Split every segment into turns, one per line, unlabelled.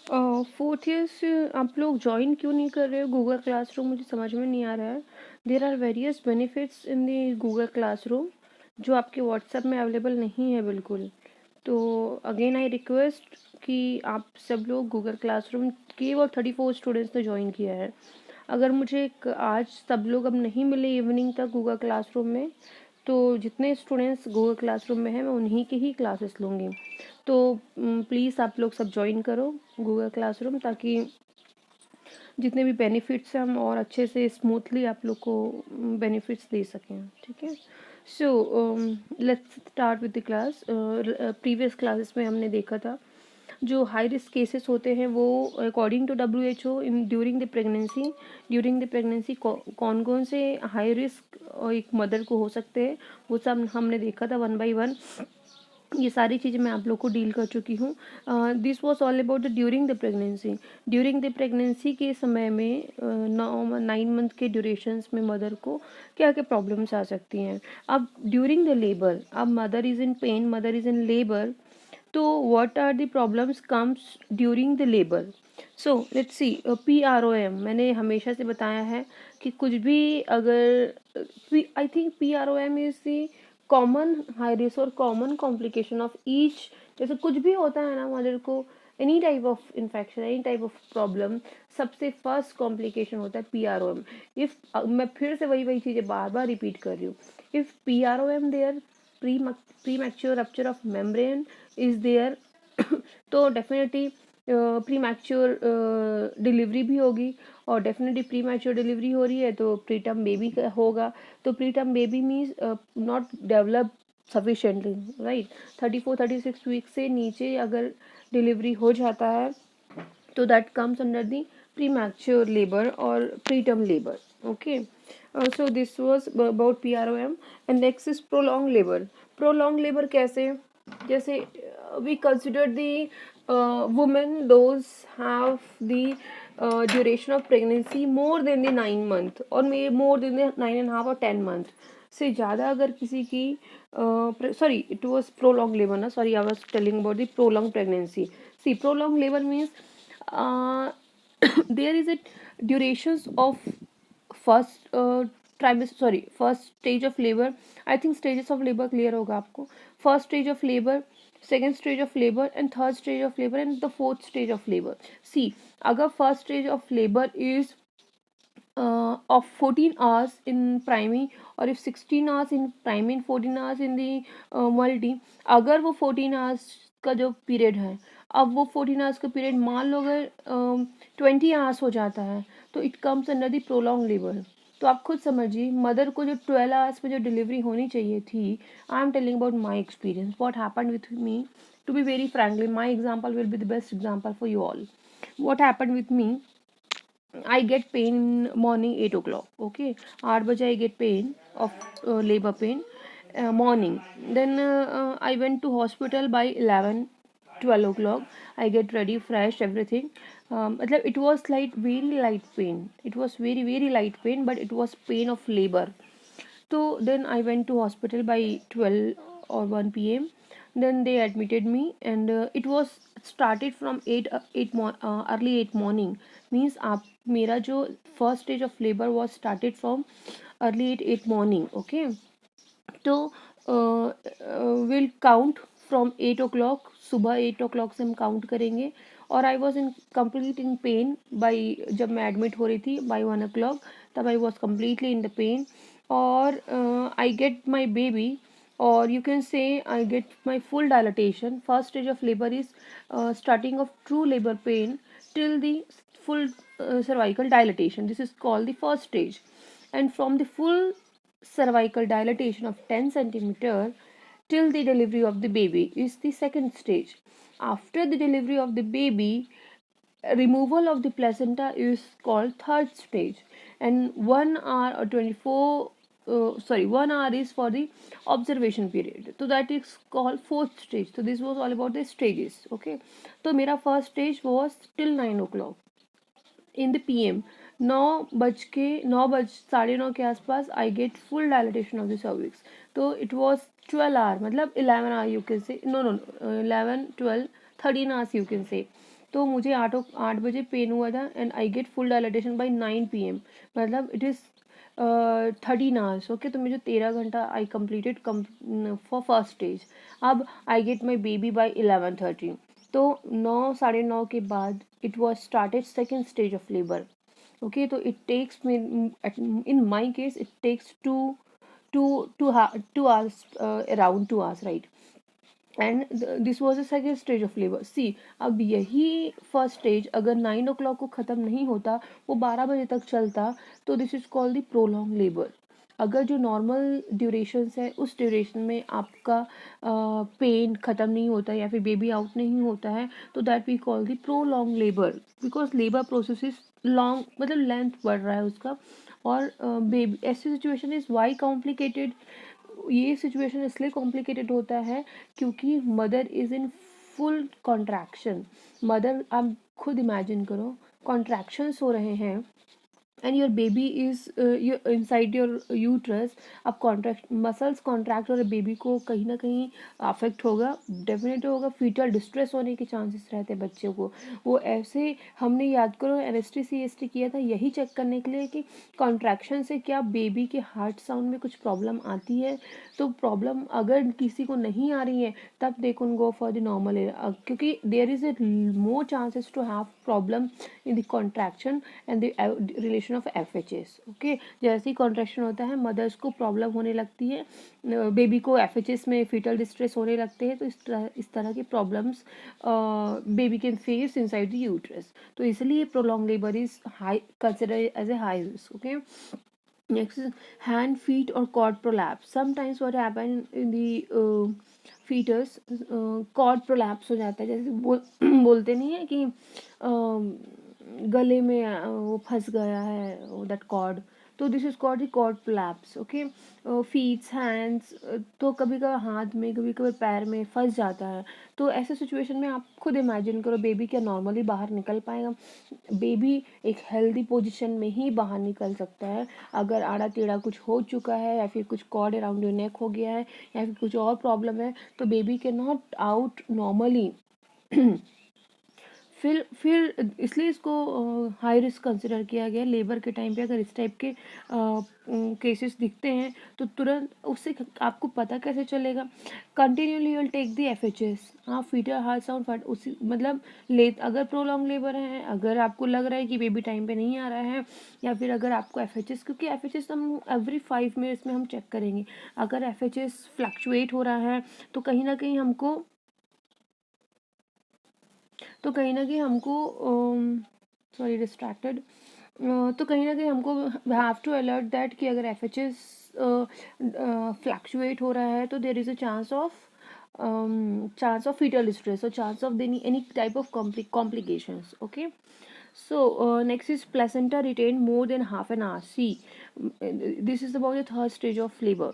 Fourth year से आप लोग ज्वाइन क्यों नहीं कर रहे हो गूगल क्लासरूम? मुझे समझ में नहीं आ रहा है। There are various benefits in the Google classroom जो आपके व्हाट्सएप में अवेलेबल नहीं है बिल्कुल। तो अगेन आई रिक्वेस्ट कि आप सब लोग गूगल क्लासरूम, केवल 34 स्टूडेंट्स ने ज्वाइन किया है। अगर मुझे आज सब लोग अब नहीं मिले इवनिंग तक गूगल क्लासरूम में, तो जितने स्टूडेंट्स गूगल क्लासरूम में हैं मैं उन्हीं की ही क्लासेस लूँगी। तो प्लीज़ आप लोग सब ज्वाइन करो गूगल क्लासरूम, ताकि जितने भी बेनिफिट्स हैं हम और अच्छे से स्मूथली आप लोग को बेनिफिट्स दे सकें। ठीक है। So let's start with the class. Previous classes में हमने देखा था जो हाई रिस्क केसेस होते हैं वो according to WHO in during the pregnancy कौन कौन से हाई रिस्क एक मदर को हो सकते हैं, वो सब हमने देखा था वन बाय वन। ये सारी चीज़ें मैं आप लोग को डील कर चुकी हूँ। This was all about the during the pregnancy के समय में 9 मंथ के ड्यूरेशंस में मदर को क्या क्या प्रॉब्लम्स आ सकती हैं। अब ड्यूरिंग द लेबर, अब mother is in pain, mother is in labour, तो what are the problems comes during the labour? So let's see, PROM मैंने हमेशा से बताया है कि कुछ भी अगर I think PROM is the common high risk और कॉमन कॉम्प्लिकेशन ऑफ ईच। जैसे कुछ भी होता है ना मदर को, any type of infection, any type of problem, सबसे फर्स्ट कॉम्प्लिकेशन होता है PROM। इफ मैं फिर से वही वही चीज़ें बार बार रिपीट कर रही हूँ, if PROM there premature rupture of membrane is there तो डेफिनेटली प्री मैच्योर डिलीवरी भी होगी, और डेफिनेटली प्री मैच्योर डिलीवरी हो रही है तो प्रीटर्म बेबी होगा। तो preterm baby means not develop sufficiently, right. 34-36 week से नीचे अगर डिलीवरी हो जाता है तो that comes under the premature labour और preterm labour. Okay, so this was about PROM। And next is prolong labour. Prolong labour कैसे? जैसे we consider the women those have the duration of pregnancy more than the 9 month or may more than the 9.5 or 10 month से ज़्यादा अगर किसी की sorry, it was prolonged labor ना, sorry, I was telling about the prolonged pregnancy. See, prolonged labor means uh, there is a durations of first trimester, sorry, first stage of labour. I think stages of labour clear होगा आपको। First stage of labour, second stage of labour and third stage of labour and the fourth stage of labour. See, अगर first stage of labour is of 14 hours in primary, और if 16 hours in primary and 14 hours in the multi, अगर वो 14 hours का जो period है, अब वो 14 hours का पीरियड मान लो अगर 20 आवर्स हो जाता है, तो it comes under the prolong labour. तो आप खुद समझिए, मदर को जो 12 आवर्स में जो डिलीवरी होनी चाहिए थी, I am telling about my experience what happened with me. To be very frankly, my example will be the best example for you all. what happened with me, I get pain in morning 8 o'clock. Okay, 8 baje I get pain of labor pain morning. Then I went to hospital by 11, 12 o'clock. I get ready, fresh, everything. मतलब it was like very light pain. It was very very light pain, but it was pain of labor. So then I went to hospital by 12 or 1 p.m. Then they admitted me, and it was started from 8 early 8 morning. Means आप मेरा जो first stage of labor was started from early 8 morning. Okay, तो will count from 8 o'clock, सुबह 8 o'clock से हम count करेंगे। और I was in complete in pen by, जब मैं एडमिट हो रही थी बाई 1 o'clock, तब I was completely in the pain. और I get my baby, or you can say I get my full dilatation. First stage of labor is starting of true labor pain till the full cervical dilatation. This is called the first stage. And from the full cervical dilatation of 10 centimeter till the delivery of the baby is the second stage. After the delivery of the baby, removal of the placenta is called third stage. And 1 hour or 24 1 hour is for the observation period, so that is called fourth stage. So this was all about the stages. Okay, so मेरा first stage was till 9 o'clock in the PM। 9 के आसपास I get full dilatation of the cervix. तो it was 12 hour, मतलब 11 hour you can say, no no 11 12 13 hours you can say. तो मुझे 8 बजे pain हुआ था and I get full dilatation by 9 PM, मतलब इट इज़ 13 आवर्स। ओके, तो मुझे 13 घंटा I completed for first stage. अब I get my baby by 11:30, तो 9 साढ़े 9 के बाद it was started second stage of labour. Okay, तो it takes me, in my case it takes two hours, around 2 hours, right? And this was the second stage of labour. See, अब यही first stage अगर 9 o'clock को ख़त्म नहीं होता, वो 12 बजे तक चलता, तो this is called the prolong labour. अगर जो नॉर्मल ड्यूरेशंस है उस ड्यूरेशन में आपका पेन ख़त्म नहीं होता या फिर बेबी आउट नहीं होता है, तो that we call the prolong labour, because labour process is long, मतलब लेंथ बढ़ रहा है उसका। और बेबी, ऐसी सिचुएशन इज़ वाई कॉम्प्लिकेटेड, ये सिचुएशन इसलिए कॉम्प्लिकेटेड होता है क्योंकि mother is in full contraction. Mother, आप खुद इमेजिन करो, कॉन्ट्रैक्शंस हो रहे हैं and your baby is inside your uterus. अब कॉन्ट्रैक्ट मसल्स कॉन्ट्रैक्ट और बेबी को कहीं ना कहीं अफेक्ट होगा, डेफिनेट होगा, फीटल डिस्ट्रेस होने के चांसेस रहते हैं बच्चों को। वो ऐसे, हमने याद करो NST-CST किया था यही चेक करने के लिए कि कॉन्ट्रैक्शन से क्या बेबी के हार्ट साउंड में कुछ प्रॉब्लम आती है। तो प्रॉब्लम अगर किसी को नहीं आ रही है तब they can go for the normal, क्योंकि there is a more chances to have problem in the contraction and the relation of FHS। Okay, जैसे ही कॉन्ट्रैक्शन होता है मदर्स को प्रॉब्लम होने लगती है, बेबी को FHS में फीटल डिस्ट्रेस होने लगते हैं, तो इस तरह की problems baby can face inside the uterus. तो इसलिए prolong labour is high consider as a high risk. Okay, next is hand, feet or cord prolapse. Sometimes what happen in the fetus, cord prolapse हो जाता है, जैसे बोलते नहीं है कि गले में वो फंस गया है दैट कॉर्ड, तो this is called the cord prolapse. Okay, feets, hands, तो कभी कभी हाथ में कभी कभी पैर में फंस जाता है। तो ऐसे सिचुएशन में आप खुद इमेजिन करो बेबी क्या नॉर्मली बाहर निकल पाएगा? बेबी एक हेल्दी पोजीशन में ही बाहर निकल सकता है। अगर आड़ा टेढ़ा कुछ हो चुका है या फिर कुछ कॉर्ड अराउंड योर नेक हो गया है या फिर कुछ और प्रॉब्लम है, तो baby can not out normally. फिर इसलिए इसको हाई रिस्क कंसिडर किया गया। लेबर के टाइम पे अगर इस टाइप के केसेस दिखते हैं तो तुरंत उससे आपको पता कैसे चलेगा? Continuously you will take the FHS। हाँ, फीटल हार्ट साउंड फट उसी मतलब ले, अगर प्रोलॉन्ग लेबर है, अगर आपको लग रहा है कि बेबी टाइम पे नहीं आ रहा है, या फिर अगर आपको FHS, क्योंकि FHS हम एवरी 5 मिनट्स में हम चेक करेंगे। अगर FHS फ्लक्चुएट हो रहा है तो कहीं ना कहीं हमको सॉरी डिस्ट्रैक्टेड, तो कहीं ना कहीं हमको हैव टू अलर्ट दैट कि अगर FHS फ्लक्चुएट हो रहा है तो there is a chance of foetal distress और chance of any type of complications. Okay, so next is placenta retained more than half an hour. See, this is about the third stage of labor.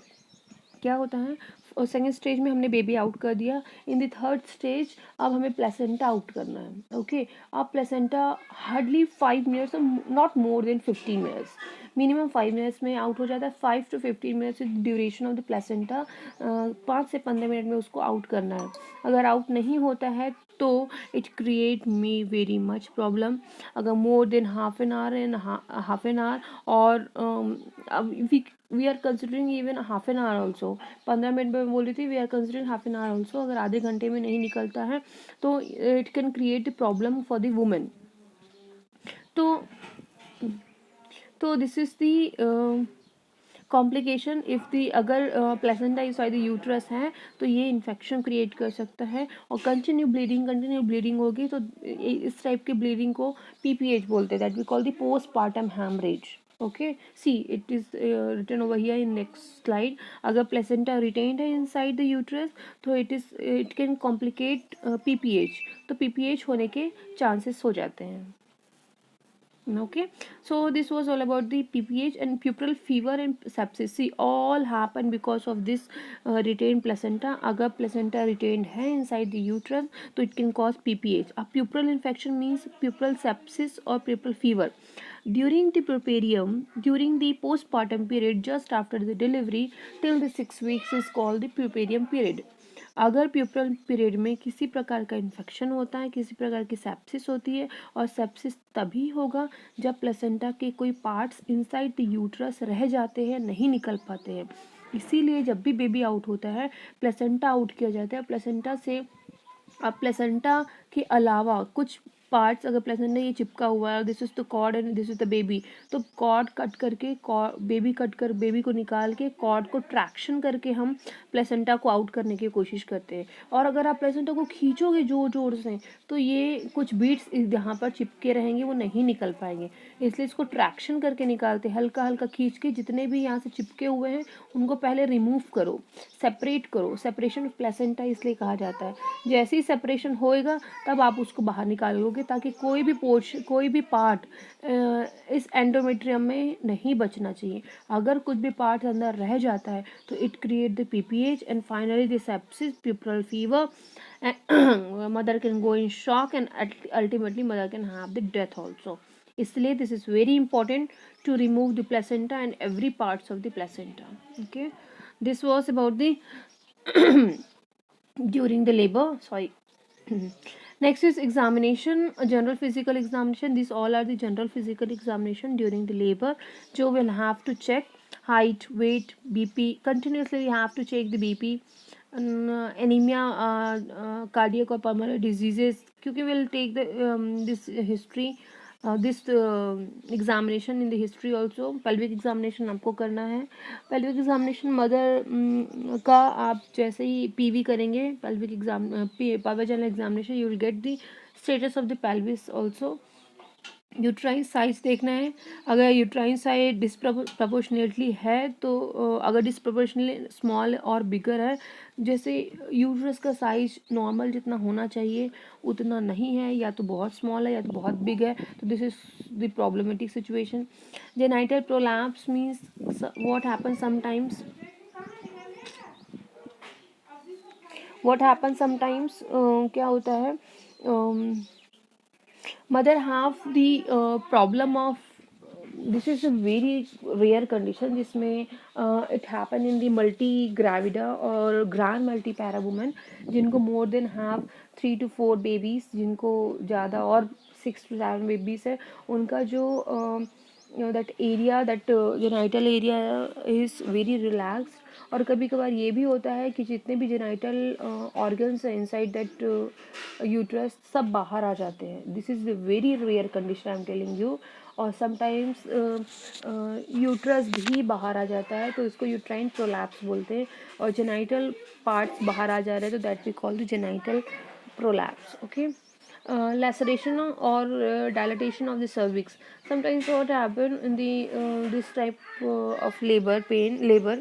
क्या होता है, second stage में हमने baby out कर दिया, in the third stage अब हमें placenta out करना है। ओके, अब placenta hardly 5 minutes, not more than 15 minutes, minimum 5 minutes में आउट हो जाता है। 5 to 15 minutes duration of the placenta, 5 से 15 मिनट में उसको आउट करना है। अगर आउट नहीं होता है तो it create me very much problem. अगर more than half an hour और we are considering even half an hour also, 15 minute में बोल रही थी, we are considering half an hour also, अगर आधे घंटे में नहीं निकलता है तो it can create the problem for the women. तो this is the complication if the, अगर प्लेसेंटा इनसाइड द यूट्रस है तो ये इन्फेक्शन क्रिएट कर सकता है और कंटिन्यू ब्लीडिंग होगी, तो इस टाइप के ब्लीडिंग को PPH बोलते हैं, that we call the postpartum haemorrhage. Okay, see it is written over here in next slide. अगर प्लेसेंटा रिटेन्ड है इनसाइड द यूट्रस तो इट कैन कॉम्प्लिकेट PPH, तो PPH होने के चांसेस हो जाते हैं। Okay, so this was all about the PPH and puerperal fever and sepsis. See, all happen because of this retained placenta. अगर placenta retained है inside the uterus तो it can cause PPH. A puerperal infection means puerperal sepsis or puerperal fever. During the puerperium, during the postpartum period just after the delivery till the 6 weeks is called the puerperium period. अगर प्यूपरल period में किसी प्रकार का infection होता है, किसी प्रकार की सेप्सिस होती है, और सेप्सिस तभी होगा जब प्लेसेंटा के कोई पार्ट्स इनसाइड द यूट्रस रह जाते हैं, नहीं निकल पाते हैं। इसीलिए जब भी बेबी आउट होता है, प्लेसेंटा आउट किया जाता है। प्लेसेंटा से, अब प्लेसेंटा के अलावा कुछ पार्ट्स, अगर प्लेसेंटा ये चिपका हुआ है, this is the cord and this is the baby, तो कॉर्ड कट करके, बेबी को निकाल के कॉर्ड को ट्रैक्शन करके हम प्लेसेंटा को आउट करने की कोशिश करते हैं। और अगर आप प्लेसेंटा को खींचोगे जोर जोर से, तो ये कुछ बीट्स यहाँ पर चिपके रहेंगे, वो नहीं निकल पाएंगे। इसलिए इसको ट्रैक्शन करके निकालते, हल्का हल्का खींच के जितने भी यहाँ से चिपके हुए हैं उनको पहले रिमूव करो, सेपरेट करो। सेपरेशन ऑफ प्लेसेंटा इसलिए कहा जाता है। जैसे ही सेपरेशन होएगा तब आप उसको बाहर निकालोगे, ताकि कोई भी पार्ट इस एंडोमेट्रियम में नहीं बचना चाहिए। अगर कुछ भी पार्ट अंदर रह जाता है तो it create the PPH and finally the sepsis, puerperal fever, mother can go in shock and ultimately mother can have the death also. इसलिए this is very important to remove the placenta and every parts of the placenta. Okay, this was about the during the labor, sorry. Next is examination, a general physical examination. These all are the general physical examination during the labor. जो will have to check height, weight, BP. Continuously you have to check the BP, anemia, cardiac or pulmonary diseases. क्योंकि will take the this history, this examination in the history also. pelvic examination आपको करना है। pelvic examination mother का आप जैसे ही PV करेंगे, pelvic exam, vaginal examination, you will get the status of the pelvis also. Uterine size देखना है। अगर यूट्राइन साइज डिस्प्रपोर्शनेटली है तो अगर डिस्प्रपोर्शनली स्मॉल और बिगर है, जैसे यूट्रस का साइज नॉर्मल जितना होना चाहिए उतना नहीं है, या तो बहुत स्मॉल है या तो बहुत बिग है, तो this is the problematic situation. Genital prolapse means what happen sometimes, क्या होता है, mother have the problem of, this is a very rare condition जिसमें it happen in the multi gravida और grand multipara women जिनको more than have 3 to 4 babies, जिनको ज़्यादा और 6 to 7 babies है, उनका जो that area, that genital area is very relaxed। और कभी कभार ये भी होता है कि जितने भी जेनाइटल ऑर्गन्स हैं इनसाइड दैट यूट्रस सब बाहर आ जाते हैं। This is the very rare condition I am telling you. और समटाइम्स यूट्रस भी बाहर आ जाता है, तो इसको यूट्राइन प्रोलैप्स बोलते हैं। और जेनाइटल पार्ट्स बाहर आ जा रहे हैं तो that we call the genital prolapse. Okay, laceration or dilatation of the cervix. Sometimes what happen in the this type of labor,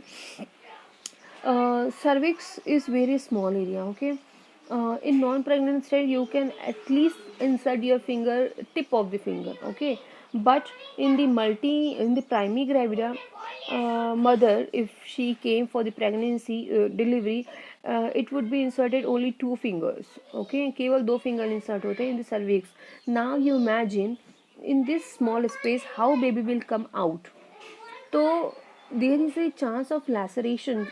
cervix is very small area. Okay, in non-pregnant state you can at least insert your finger, tip of the finger. Okay, but in the primary gravida, mother, if she came for the pregnancy delivery, it would be inserted only 2 fingers. Okay, केवल 2 finger insert होते हैं in the cervix. Now you imagine in this small space how baby will come out. तो there is a chance of laceration,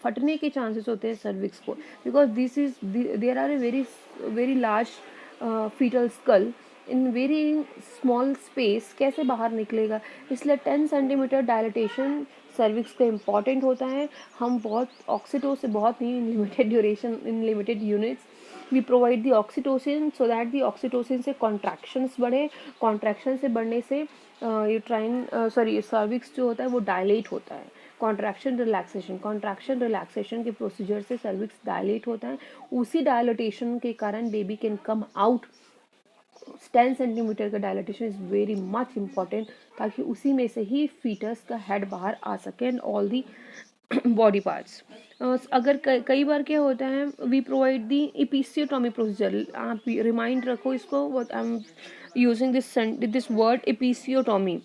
फटने के chances होते हैं cervix को, because this is there are a very large fetal skull in very small space, कैसे बाहर निकलेगा। इसलिए 10 सेंटीमीटर डायलिटेशन सर्विक्स का इम्पॉर्टेंट होता है। हम बहुत ऑक्सीटो से, बहुत नहीं, in limited duration, in limited units we provide the oxytocin, so that the oxytocin से कॉन्ट्रैक्शंस बढ़े, कॉन्ट्रैक्शन से बढ़ने से यूट्राइन सर्विक्स जो होता है वो डायलेट होता है। कॉन्ट्रैक्शन रिलैक्सेशन के प्रोसीजर से सर्विक्स डायलेट होता है। उसी डायलेटेशन के कारण baby can come out. 10 centimetre का dilatation is very much important, ताकि उसी में से ही फीटस का हेड बाहर आ सके and all the body parts. अगर कई बार क्या होता है, we provide the episiotomy procedure. आप रिमाइंड रखो इसको, what I am using this word episiotomy,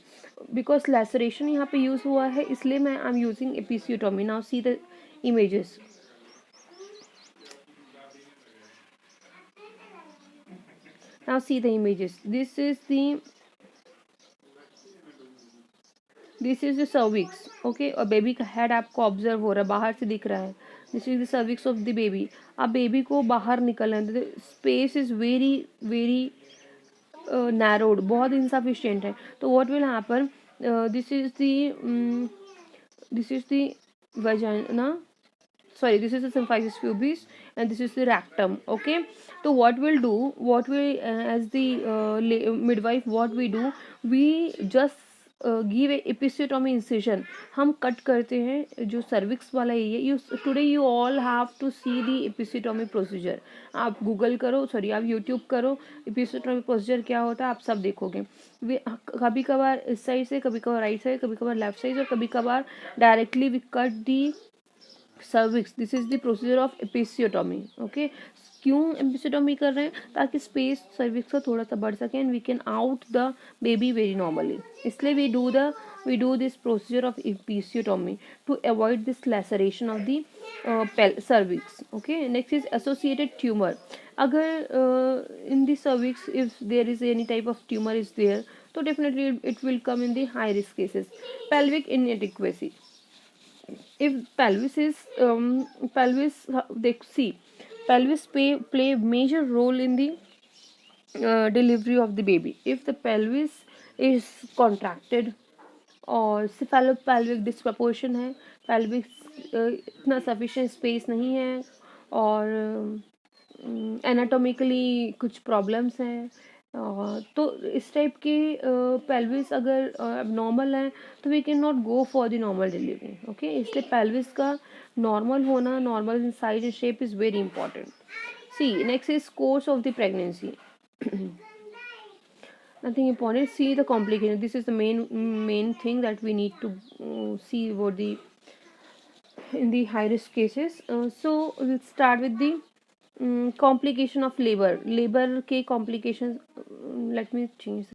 because laceration यहाँ पे यूज़ हुआ है, इसलिए मैं I am using episiotomy. Now see the images, now see the images. This is the cervix. Okay, और बेबी का हेड आपको ऑब्जर्व हो रहा है, बाहर से दिख रहा है। This is the cervix of the baby. आप बेबी को बाहर निकलने देते, space is very very narrowed, बहुत इनसफिशियंट है. तो what will happen, this is the this is the vagina, sorry, this is the symphysis pubis and this is the rectum. Okay, so what we'll do, what we as the midwife, what we do, we just give a episiotomy incision. हम cut करते हैं जो cervix वाला area. You today you all have to see the episiotomy procedure. आप Google करो, sorry आप YouTube करो, episiotomy procedure क्या होता है आप सब देखोगे. वे कभी कभार इस साइड से, कभी कभार राइट साइड, कभी कभार लेफ्ट साइड, और कभी कभार directly we cut the cervix. This is the procedure of episiotomy. Okay, क्यों एपिसियोटोमी कर रहे हैं, ताकि स्पेस सर्विक्स का थोड़ा सा बढ़ सके and we can out the baby very normally. इसलिए we do this procedure of episiotomy to avoid this laceration of the cervix. Okay, next is associated tumor. अगर in the cervix if there is any type of tumor is there, so definitely it will come in the high risk cases. Pelvic inadequacy. If pelvis is they see pelvis play major role in the delivery of the baby. If the pelvis is contracted और cephalopelvic disproportion है, pelvic इतना sufficient space नहीं है, और anatomically कुछ problems हैं, तो इस टाइप के पेल्विस अगर नॉर्मल है तो we can not go for the normal delivery. Okay, इसलिए पेल्विस का नॉर्मल होना, normal in size and shape is very important. See next is course of the pregnancy. Nothing important. See the complication. This is the main thing that we need to see about the in the high risk cases. So we'll start with the complication of labor. Labor के complications. Let me change